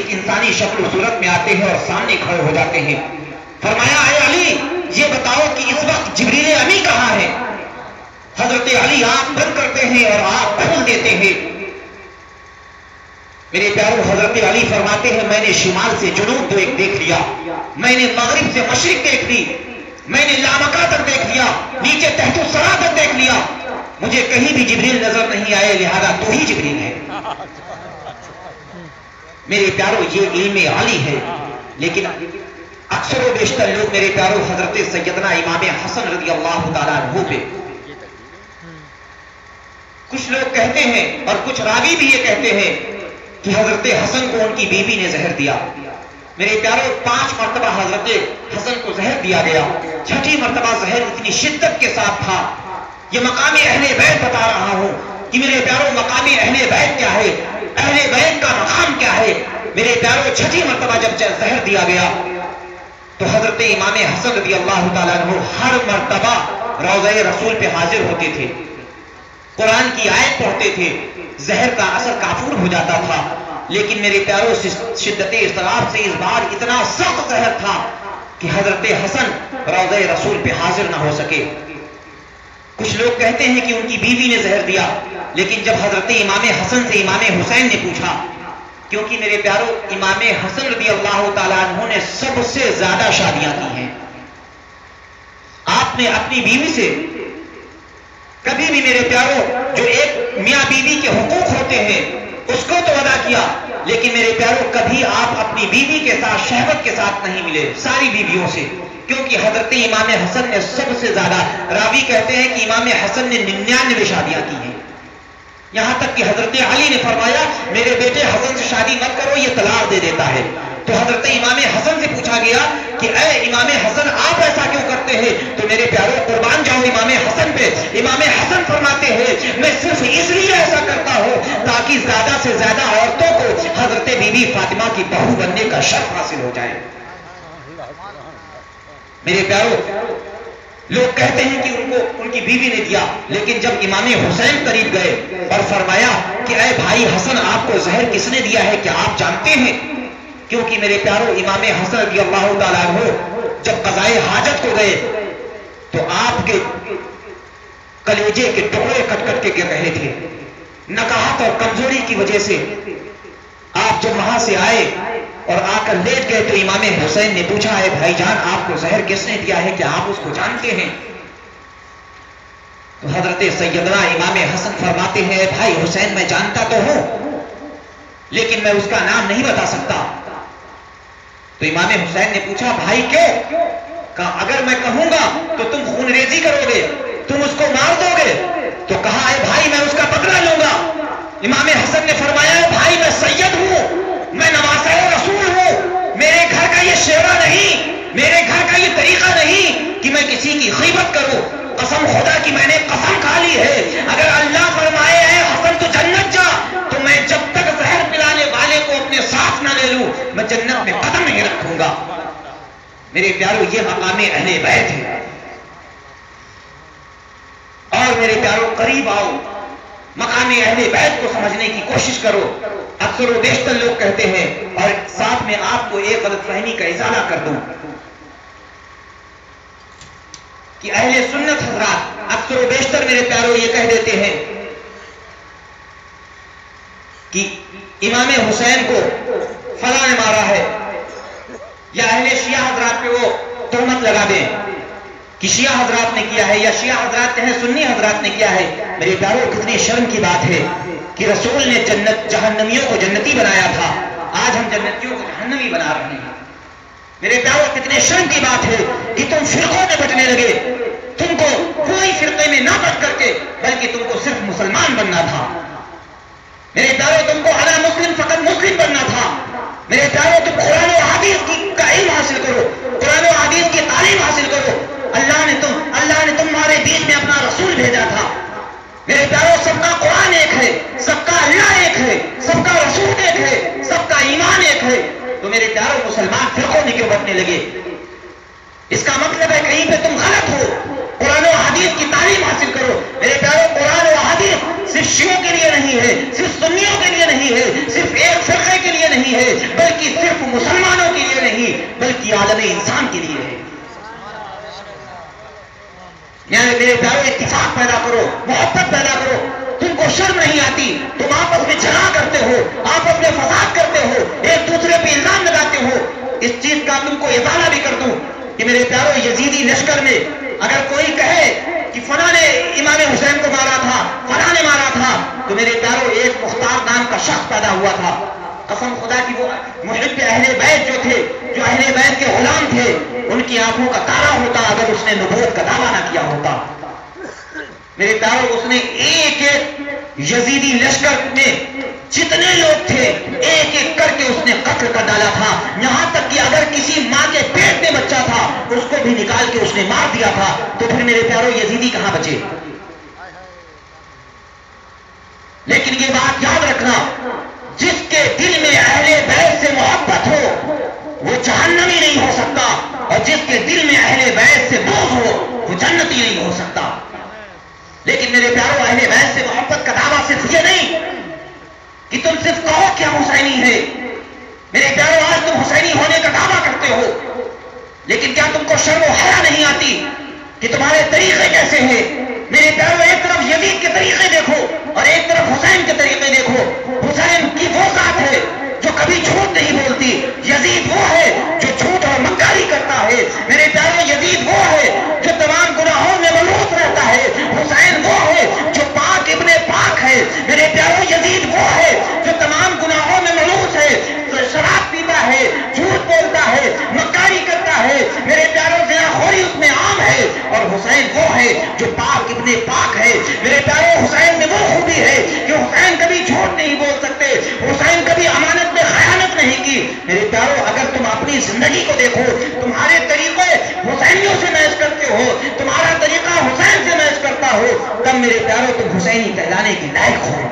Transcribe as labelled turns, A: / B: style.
A: ایک انسانی شکل و صورت میں آتے ہیں اور سامنے کھڑے ہو جاتے ہیں. فرمایا اے علی یہ بتاؤ کہ اس وقت جبریل امی کہاں ہے؟ حضرت علی آنکھ بند کرتے ہیں اور آنکھ کھول دیتے ہیں. میرے پیاروں حضرت علی فرماتے ہیں میں نے شمال سے جنوب دیکھ لیا, میں نے مغرب سے مشرق دیکھ لی, میں نے لامکہ تک دیکھ لیا, نیچے تحت الثری تک دیکھ لیا, مجھے کہیں بھی جبریل نظر نہیں آئے, لہذا تو ہی جبریل ہے. میرے پیاروں یہ علم علی ہے. لیکن اکثر و بیشتر لوگ میرے پیاروں حضرت سیدنا امام حسن رضی اللہ تعالیٰ عنہ پہ کچھ لوگ کہتے ہیں اور کچھ راوی بھی یہ کہتے ہیں کہ حضرت حسن کو ان کی بیوی نے زہر دیا. میرے پیاروں 5 مرتبہ حضرت حسن کو زہر دیا گیا. 6ٹھی مرتبہ زہر اتنی شدت کے ساتھ تھا. یہ مقام اہل بیت بتا رہا ہوں کہ میرے پیاروں مقام اہل بیت کیا ہے, اہل بیت کا مقام کیا ہے. میرے پیاروں 6ٹھی مرتبہ جب زہر دیا گیا تو حضرت امام حسن رضی اللہ تعالیٰ عنہ ہر مرتبہ روضہ رسول پہ حاضر ہوتے تھے, قرآن کی آیت پڑھتے تھے, زہر کا اثر کافور ہو جاتا تھا. لیکن میرے پیاروں شدت اضطراب سے اس بار اتنا سخت زہر تھا کہ حضرت حسن روضہ رسول پہ حاضر نہ ہو سکے. کچھ لوگ کہتے ہیں کہ ان کی بیوی نے زہر دیا, لیکن جب حضرت امام حسن سے امام حسین نے پوچھا, کیونکہ میرے پیاروں امام حسن رضی اللہ تعالیٰ عنہ نے سب سے زیادہ شادیاں کی ہیں. آپ نے اپنی بیوی سے کبھی بھی میرے پیاروں جو ایک میاں بیوی کے حقوق ہوتے ہیں اس کو تو ادا کیا, لیکن میرے پیاروں کبھی آپ اپنی بیوی کے ساتھ شہوت کے ساتھ نہیں ملے ساری بیویوں سے, کیونکہ حضرت امام حسن نے سب سے زیادہ, راوی کہتے ہیں کہ امام حسن نے 99 شادیاں کی ہیں. یہاں تک کہ حضرت علی نے فرمایا میرے بیٹے حسن سے شادی مت کرو, یہ طلاق دے دیتا ہے. تو حضرت امام حسن سے پوچھا گیا کہ اے امام حسن آپ ایسا کیوں کرتے ہیں؟ تو میرے پیاروں قربان جاؤ امام حسن پہ. امام حسن فرماتے ہیں میں صرف اس لیے ایسا کرتا ہوں تاکہ زیادہ سے زیادہ عورتوں کو حضرت بی بی فاطمہ کی بہو بننے کا شرف حاصل ہو جائے. میرے پیاروں لوگ کہتے ہیں کہ ان کی بیوی نے دیا, لیکن جب امام حسین قریب گئے اور فرمایا کہ اے بھائی حسن آپ کو زہر کس نے دیا ہے, کیا آپ جانتے ہیں؟ کیونکہ میرے پیاروں امام حسن رضی اللہ تعالیٰ عنہ جب قضائے حاجت کو گئے تو آپ کے کلیجے کے ٹکڑے کٹ کٹ کے گر رہے تھے. نکاہت اور کمزوری کی وجہ سے آپ جب وہاں سے آئے اور آ کر لیٹ گئے تو امام حسین نے پوچھا ہے بھائی جان آپ کو زہر کس نے دیا ہے, کیا آپ اس کو جانتے ہیں؟ تو حضرت سیدنا امام حسن فرماتے ہیں بھائی حسین میں جانتا تو ہوں لیکن میں اس کا نام نہیں بتا سکتا. تو امام حسین نے پوچھا بھائی کیوں؟ کہا اگر میں کہوں گا تو تم خون ریزی کرو گے, تم اس کو مار دو گے. تو کہا اے بھائی میں اس کا بدلہ لوں گا. امام حسن نے فرمایا بھائی میں سید ہوں, میں نواسہ رسول ہوں, میرے گھر کا یہ شیوا نہیں, میرے گھر کا یہ طریقہ نہیں کہ میں کسی کی غیبت کروں. قسم خدا کی میں نے قسم کھا لی ہے اگر اللہ فرمائے ہے حسن تو جنت جا, تو میں جب تک زہر پلانے والے کو اپنے ساتھ نہ لے لوں میں جنت میں قدم نہیں رکھوں گا. میرے پیاروں یہ مقام اہل بیت ہے. اور میرے پیاروں قریب آؤ, مقام اہل بیت کو سمجھنے کی کوشش کرو. اکثر و بیشتر لوگ کہتے ہیں, اور ساتھ میں آپ کو ایک غلط فہمی کا ازالہ کر دوں کہ اہل سنت حضرات اکثر و بیشتر میرے پیاروں یہ کہہ دیتے ہیں کہ امام حسین کو فلاں نے مارا ہے, یا اہل شیعہ حضرات پہ وہ تہمت لگا دیں کہ شیعہ حضرات نے کیا ہے, یا شیعہ حضرات کہیں سنی حضرات نے کیا ہے. میرے پیاروں کتنی شرم کی بات ہے کہ رسول نے جہنمیوں کو جنتی بنایا تھا, آج ہم جنتیوں کو جہنمی بنا رہے ہیں. میرے پیاروں کتنے شرم کی بات ہے کہ تم فرقوں میں بٹنے لگے. تم کو کوئی فرقے میں نہ بٹ کر کے بلکہ تم کو صرف مسلمان بننا تھا. میرے پیاروں تم کو انا مسلم فقط مسلم بننا تھا. میرے پیاروں تم قرآن و حدیث کا علم حاصل کرو, قرآن و حدیث کی تعلیم حاصل کرو. اللہ نے تمہارے بیچ میں اپنا رسول بھیجا تھا. میرے پیاروں سب کا قرآن ایک ہے, سب کا اللہ ایک ہے, سب کا رسول ایک ہے, سب کا ایمان ایک ہے. تو میرے پیاروں مسلمان فرقوں میں کیوں بٹنے لگے؟ اس کا مطلب ہے کہیں پہ تم غلط ہو. قرآن و حدیث کی تعلیم حاصل کرو. میرے پیاروں قرآن و حدیث صرف شیعوں کے لیے نہیں ہے, صرف سنیوں کے لیے نہیں ہے, صرف ایک فرقے کے لیے نہیں ہے, بلکہ بلکہ صرف مسلمانوں کے لیے نہیں بلکہ عالم انسان کے لیے ہے۔ یعنی میرے پیارو اتفاق پیدا کرو، محبت پیدا کرو۔ تم کو شرم نہیں آتی، تم آپس میں جھگڑا کرتے ہو، آپس میں فساد کرتے ہو، ایک دوسرے پہ الزام لگاتے ہو۔ اس چیز کا تم کو ازالہ بھی کر دوں کہ میرے پیارو یزیدی لشکر میں اگر کوئی کہے کہ فلاں نے امام حسین کو مارا تھا، فلاں نے مارا تھا، تو میرے پیارو ایک مختار نام کا شخص پیدا ہوا تھا۔ قسم خدا کی وہ محب اہل بیت جو تھے، جو اہل بیت کے غلام تھے، ان کی آنکھوں کا تارا ہوتا اگر اس نے نبوت کا دعویٰ نہ کیا ہوتا۔ میرے پیارو اس نے ایک ایک یزیدی لشکر میں جتنے لوگ تھے ایک ایک کر کے اس نے قتل کر ڈالا تھا، یہاں تک کہ اگر کسی ماں کے پیٹ میں بچہ تھا اس کو بھی نکال کے اس نے مار دیا تھا۔ تو پھر میرے پیارو یزیدی کہاں بچے؟ لیکن یہ بات یاد رکھنا، جس کے دل میں اہل بیت سے محبت ہو وہ جہنمی نہیں ہو سکتا، اور جس کے دل میں اہل بیت سے بغض ہو وہ جنتی نہیں ہو سکتا۔ لیکن میرے پیارو اہل بیت سے محبت کا دعویٰ صرف یہ نہیں کہ تم صرف کہو کہ ہم حسینی ہیں۔ میرے پیارو آج تم حسینی ہونے کا دعویٰ کرتے ہو، لیکن کیا تم کو شرم و حیا نہیں آتی کہ تمہارے طریقے کیسے ہیں؟ میرے پیارو ایک طرف یزید کے طریقے دیکھو اور ایک طرف حسین کے طریقے دیکھو۔ حسین کی وہ ذات ہے جو کبھی جھوٹ نہیں بولتی، یزید وہ ہے جو جھوٹ اور مکاری کرتا ہے۔ میرے پیارو یزید وہ ہے جو تمام گناہوں میں ملوث رہتا ہے، حسین وہ ہے جو پاک ابن پاک ہے۔ میرے پیارو یزید وہ ہے جو تمام گناہوں میں ملوث ہے، شراب پیتا ہے، جھوٹ بولتا ہے، مکاری کرتا ہے۔ میرے پیارو زناخوری اس میں عام ہے، اور حسین وہ ہے جو پاک ابن پاک ہے۔ میرے پیارو حسین میں وہ خوبی ہے کہ حسین کبھی جھوٹ نہیں بول سکتے، حسین کبھی امانت میں خیانت نہیں کی۔ میرے پیارو اگر تم اپنی زندگی کو دیکھو، تمہارے طریقے حسینیوں سے میچ کرتے ہو، تمہارا طریقہ حسین سے میچ کرتا ہو، تب میرے پیارو تم حسینی کہلانے کی لائق ہو۔